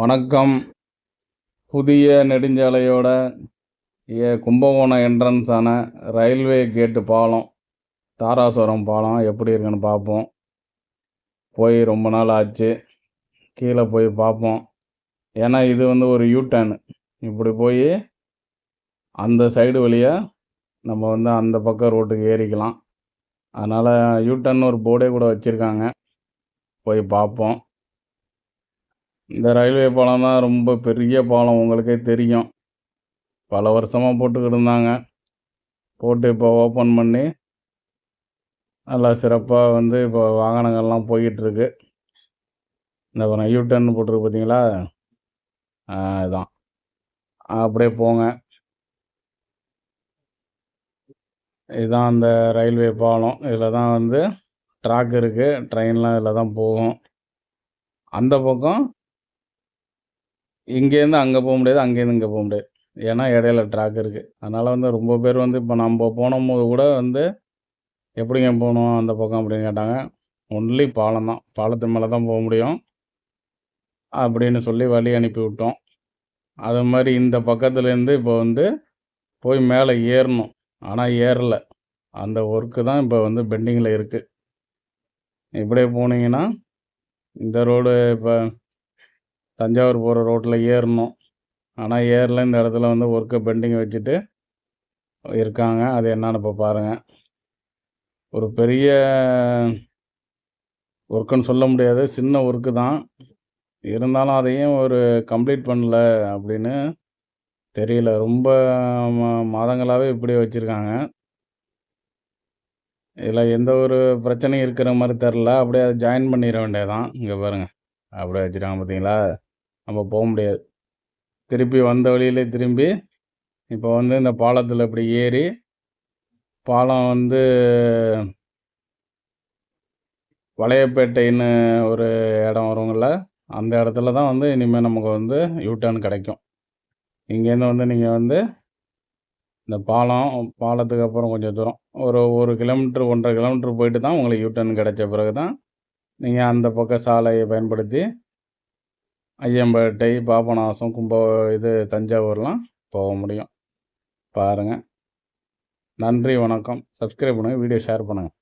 வணக்கம். புதிய நெடுஞ்சாலையோட கும்பகோணம் என்ட்ரன்ஸான ரயில்வே கேட்டு பாலம், தாராசுரம் பாலம் எப்படி இருக்குன்னு பார்ப்போம். போய் ரொம்ப நாள் ஆச்சு. கீழே போய் பார்ப்போம். ஏன்னா இது ஒரு யூ-டர்ன். இப்படி போய் அந்த சைடு வழியாக நம்ம அந்த பக்கம் ரோட்டுக்கு ஏறிக்கலாம். அதனால் யூ-டர்ன் ஒரு போர்டே கூட வச்சுருக்காங்க. போய் பார்ப்போம். இந்த ரயில்வே பாலம் தான் ரொம்ப பெரிய பாலம், உங்களுக்கே தெரியும். பல வருஷமாக போட்டுக்கிட்டு இருந்தாங்க. போட்டு இப்போ ஓப்பன் பண்ணி நல்லா சிறப்பாக இப்போ வாகனங்கள்லாம் போய்கிட்டுருக்கு. இந்த யூ-டர்ன் போட்டிருக்கு பார்த்தீங்களா, இதுதான். அப்படியே போங்க. இதுதான் அந்த ரயில்வே பாலம். இதில் தான் ட்ராக் இருக்குது. ட்ரெயின்லாம் இதில் தான் போகும். அந்த பக்கம் இங்கேருந்து அங்கே போக முடியாது, அங்கேருந்து இங்கே போக முடியாது. ஏன்னா இடையில ட்ராக் இருக்குது. அதனால் ரொம்ப பேர் இப்போ நம்ம போனபோது கூட எப்படிங்க போகணும் அந்த பக்கம் அப்படின்னு கேட்டாங்க. ஒன்லி பாலம் தான், பாலத்து மேலே தான் போக முடியும் அப்படின்னு சொல்லி வழி அனுப்பி விட்டோம். அது மாதிரி இந்த பக்கத்துலேருந்து இப்போ போய் மேலே ஏறணும். ஆனால் ஏறலை. அந்த ஒர்க்கு தான் இப்போ பெண்டிங்கில் இருக்குது. இப்படியே போனீங்கன்னா இந்த ரோடு இப்போ தஞ்சாவூர் போகிற ரோட்டில் ஏறணும். ஆனால் ஏறல. இந்த இடத்துல ஒர்க்கை பெண்டிங் வச்சுட்டு இருக்காங்க. அது என்னன்னு இப்போ பாருங்கள். ஒரு பெரிய ஒர்க்குன்னு சொல்ல முடியாது, சின்ன ஒர்க்கு தான். இருந்தாலும் அதையும் கம்ப்ளீட் பண்ணல அப்படின்னு தெரியல. ரொம்ப மாதங்களாகவே இப்படி வச்சுருக்காங்க. இதில் எந்த ஒரு பிரச்சனையும் இருக்கிற மாதிரி தெரில. அப்படியே அதை ஜாயின் பண்ணிட வேண்டியதான். இங்கே பாருங்கள், அப்படியே வச்சுருக்காங்க பார்த்தீங்களா. நம்ம போக முடியாது. திருப்பி வந்த வழியிலே திரும்பி இப்போ இந்த பாலத்தில் இப்படி ஏறி பாலம் வளையப்பேட்டைன்னு ஒரு இடம் வருங்கள, அந்த இடத்துல தான் இனிமேல் நமக்கு யூ-டர்ன் கிடைக்கும். இங்கேருந்து நீங்கள் இந்த பாலத்துக்கு அப்புறம் கொஞ்சம் தூரம் ஒரு 1 கிலோமீட்டர் 1.5 கிலோமீட்டர் போயிட்டு தான் உங்களுக்கு யூ-டர்ன் கிடைச்ச பிறகு தான் நீங்கள் அந்த பக்கம் சாலையை பயன்படுத்தி ஐயம்பேட்டை, பாபநாசம், தஞ்சாவூர்லாம் போக முடியும். பாருங்கள். நன்றி, வணக்கம். சப்ஸ்கிரைப் பண்ணுங்கள், வீடியோ ஷேர் பண்ணுங்கள்.